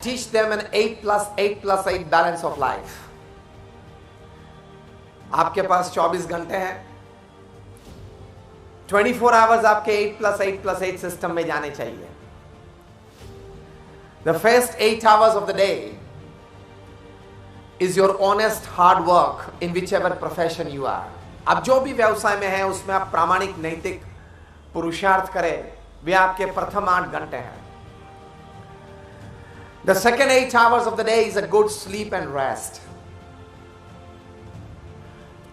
teach them an 8 plus 8 plus 8 balance of life. आपके पास 24 घंटे हैं, 24 आवर्स आपके 8 plus 8 plus 8 सिस्टम में जाने चाहिए. The first 8 hours of the day is your honest hard work in whichever profession you are. आप जो भी व्यवसाय में हैं उसमें आप प्रामाणिक नैतिक पुरुषार्थ करें, वे आपके प्रथम 8 घंटे हैं. The second 8 hours of the day is a good sleep and rest.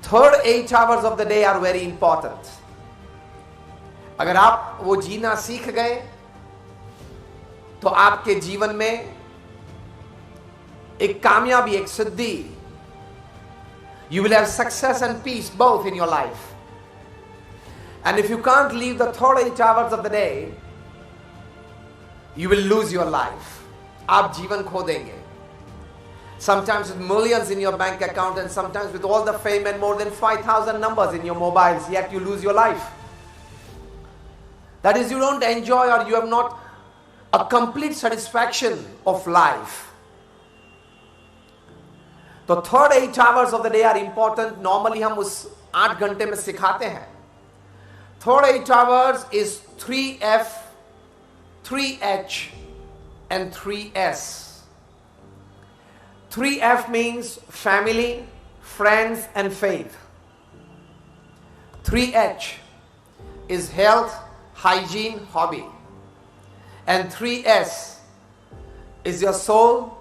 Third 8 hours of the day are very important. अगर आप वो जीना सीख गए तो आपके जीवन में एक कामयाबी, एक सिद्धि, you will have success and peace both in your life. And if you can't leave the third 8 hours of the day, you will lose your life. आप जीवन खो देंगे. Sometimes with millions in your bank account and sometimes with all the fame and more than 5,000 numbers in your mobiles, yet you lose your life. That is, you don't enjoy or you have not a complete satisfaction of life. तो third 8 hours of the day are important. Normally हम उस 8 घंटे में सिखाते हैं. Third 8 hours is 3F, 3H and 3S. 3F means family, friends and faith. 3H is health, hygiene, hobby. And 3S is your soul,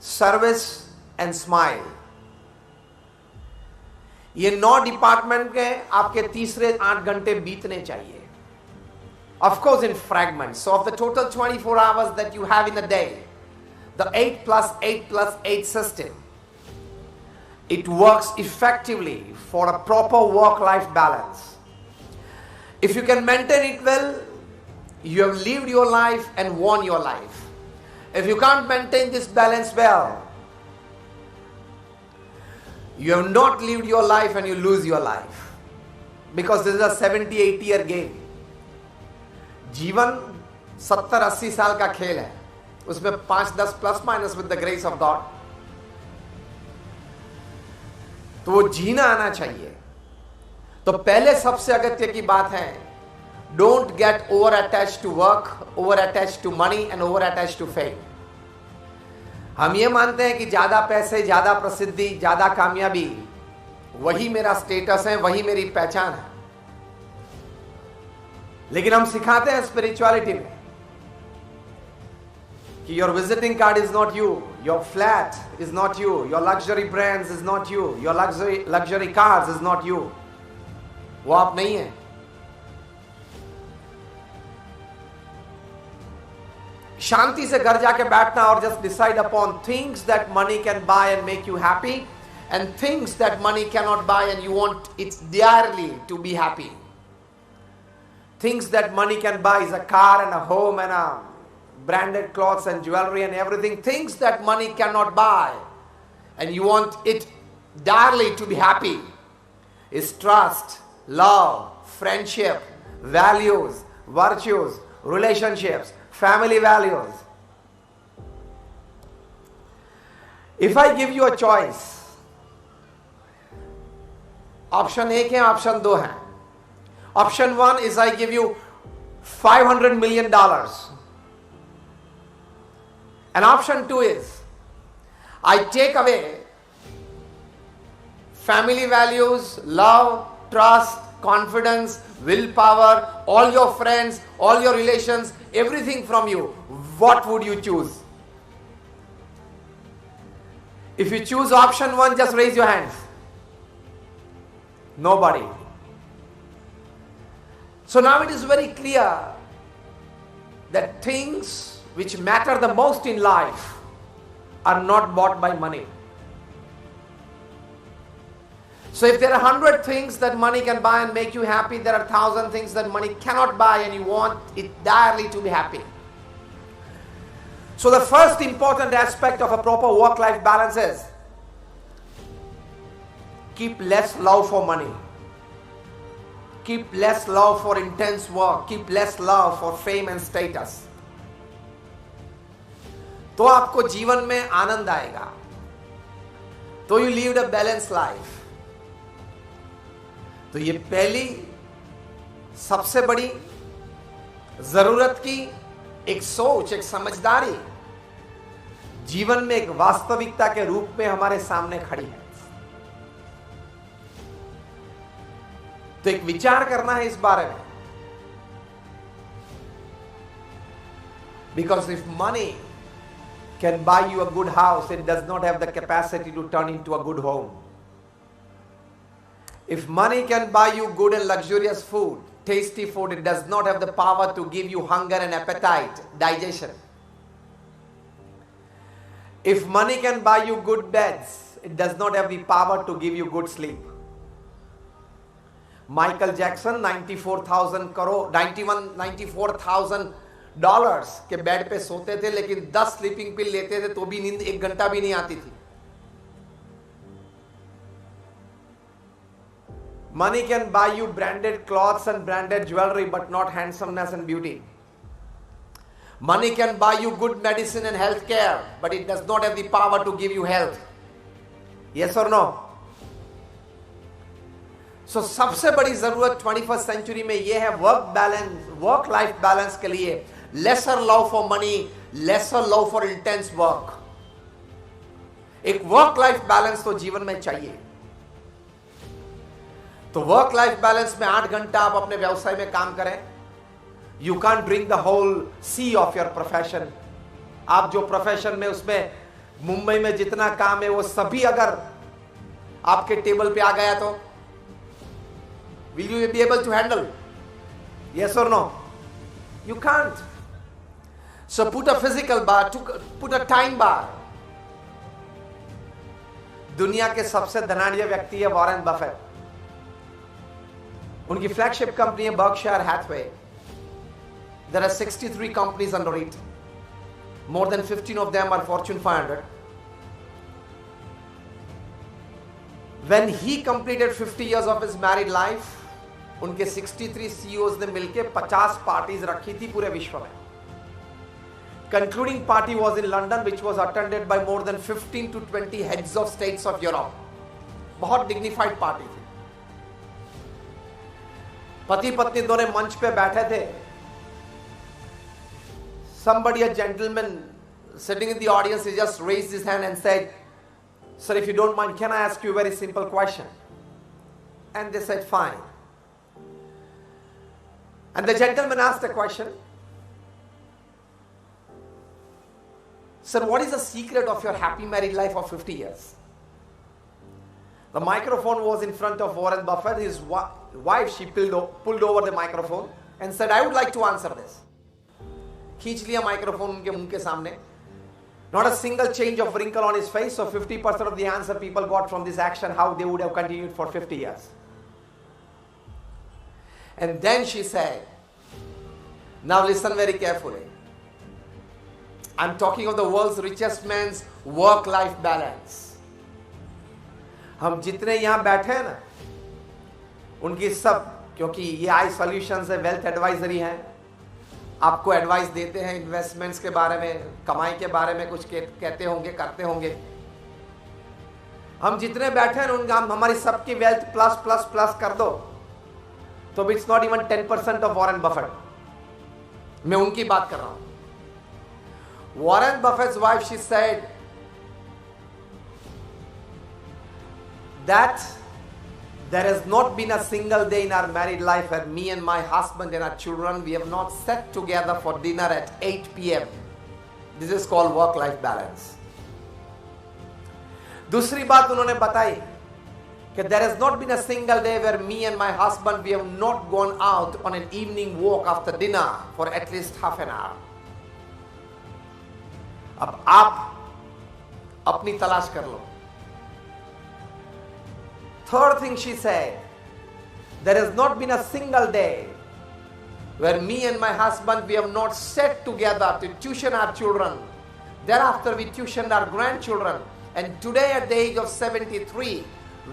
service and smile. ये 9 department के आपके तीसरे 8 घंटे बीतने चाहिए. Of course in fragments. So of the total 24 hours that you have in a day, the 8 plus 8 plus 8 system, it works effectively for a proper work-life balance. If you can maintain it well, you have lived your life and won your life. If you can't maintain this balance well, you have not lived your life and you lose your life. Because this is a 70-80 year game. जीवन 70-80 साल का खेल है. उसमें 5-10 plus minus with the grace of God. तो वो जीना आना चाहिए. तो पहले सबसे अगत्य की बात है, don't get over attached to work, over attached to money and over attached to fame. हम ये मानते हैं कि ज्यादा पैसे, ज्यादा प्रसिद्धि, ज्यादा कामयाबी, वही मेरा स्टेटस है, वही मेरी पहचान है. लेकिन हम सिखाते हैं स्पिरिचुअलिटी में कि your visiting card is not you, your flat is not you, your luxury brands is not you, your luxury cars is not you. वो आप नहीं है. शांति से घर जाके बैठना और just decide upon things that money can buy and make you happy and things that money can not buy and you want its dearly to be happy. Things that money can buy is a car and a home and a branded clothes and jewelry and everything. Things that money cannot buy and you want it dearly to be happy is trust, love, friendship, values, virtues, relationships, family values. If I give you a choice, option 1 है, option 2 है. Option 1 is I give you $500 million. And option 2 is I take away family values, love, trust, confidence, willpower, all your friends, all your relations, everything from you. What would you choose? If you choose option 1, just raise your hands. Nobody. So now it is very clear that things which matter the most in life are not bought by money. So if there are 100 things that money can buy and make you happy, there are 1,000 things that money cannot buy and you want it direly to be happy. So the first important aspect of a proper work-life balance is keep less love for money. Keep less love for intense work. Keep less love for fame and status. तो आपको जीवन में आनंद आएगा, तो you levied a balance life. तो ये पहली सबसे बड़ी जरूरत की एक सोच, एक समझदारी जीवन में एक वास्तविकता के रूप में हमारे सामने खड़ी है। तो एक विचार करना है इस बारे में, because if money can buy you a good house, it does not have the capacity to turn into a good home. If money can buy you good and luxurious food, tasty food, it does not have the power to give you hunger and appetite, digestion. If money can buy you good beds, it does not have the power to give you good sleep. Michael Jackson 94,000 dollars के bed पे सोते थे, लेकिन 10 sleeping पिल लेते थे तो भी नींद 1 घंटा भी नहीं आती थी। Money can buy you branded clothes and branded jewelry, but not handsomeness and beauty. Money can buy you good medicine and health care, but it does not have the power to give you health. Yes or no? So सबसे बड़ी जरूरत 21st century में यह है work life balance के लिए lesser love for money, lesser love for intense work. एक work life balance तो जीवन में चाहिए। तो वर्क लाइफ बैलेंस में 8 घंटा आप अपने व्यवसाय में काम करें। You can drink the whole sea of your profession. आप जो प्रोफेशन में, उसमें मुंबई में जितना काम है वो सभी अगर आपके टेबल पे आ गया तो will you be able to handle? Yes और no? You can't. So put a physical bar, put a time bar. दुनिया के सबसे धनाढ्य व्यक्ति है वॉरेन बफेट। उनकी फ्लैगशिप कंपनी है Berkshire Hathaway. There are 63 companies under it. More than 15 of them are Fortune 500. When he completed 50 years of his married life, उनके 63 CEOs ने मिलके 50 पार्टीज रखी थी पूरे विश्व में। Concluding party was in London, which was attended by more than 15 to 20 heads of states of Europe. बहुत dignified party थी। पति पत्नी दोनों मंच पे बैठे थे। Somebody, a gentleman sitting in the audience, he just raised his hand and said, "Sir, if you don't mind, can I ask you a very simple question?" And they said, "Fine." And the gentleman asked a question. "Sir, what is the secret of your happy married life of 50 years?" The microphone was in front of Warren Buffett. His wife, she pulled over the microphone and said, "I would like to answer this." खींच लिया microphone उनके मुंह के सामने। Not a single change of wrinkle on his face. So 50% of the answer people got from this action, how they would have continued for 50 years. And then she said, now listen very carefully. I'm talking of the world's richest man's work-life balance. हम जितने यहां बैठे हैं ना, उनकी सब, क्योंकि ये आई सॉल्यूशंस है, वेल्थ एडवाइजरी है, आपको एडवाइस देते हैं इन्वेस्टमेंट्स के बारे में, कमाई के बारे में कुछ कहते होंगे, करते होंगे। हम जितने बैठे हैं उनका हमारी सबकी वेल्थ प्लस प्लस प्लस कर दो तो it's not even 10% of Warren Buffett. मैं उनकी बात कर रहा हूं। Warren Buffett's wife, she said that there has not been a single day in our married life where me and my husband and our children, we have not sat together for dinner at 8 p.m. This is called work-life balance. दूसरी बात उन्होंने बताई कि there has not been a single day where me and my husband, we have not gone out on an evening walk after dinner for at least half an hour. अब आप अपनी तलाश कर लो। Third thing she said, there has not been a single day where me and my husband, we have not sat together to tuition our children. Thereafter we tuitioned our grandchildren. And today at the age of 73,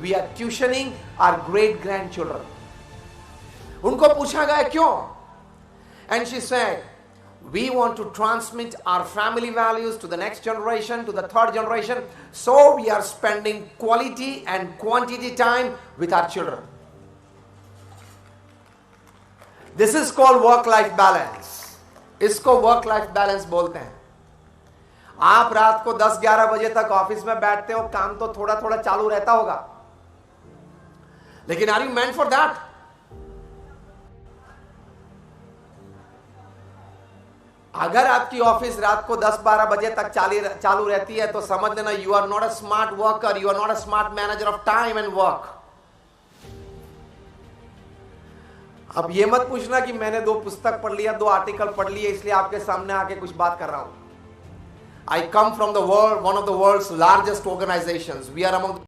we are tuitioning our great grandchildren. उनको पूछा गया क्यों? And she said, We want to transmit our family values to the next generation, to the third generation. So we are spending quality and quantity time with our children. This is called work-life balance. इसको work-life balance बोलते हैं. आप रात को 10-11 बजे तक office में बैठते हो, काम तो थोड़ा थोड़ा चालू रहता होगा, लेकिन are you meant for that? अगर आपकी ऑफिस रात को 10-12 बजे तक चालू रहती है तो समझ लेना you are not a smart worker, you are not a smart manager of time and work. अब ये मत पूछना कि मैंने 2 पुस्तक पढ़ लिया, 2 आर्टिकल पढ़ लिए, इसलिए आपके सामने आके कुछ बात कर रहा हूं. I come from the world, one of the world's largest organizations. We are among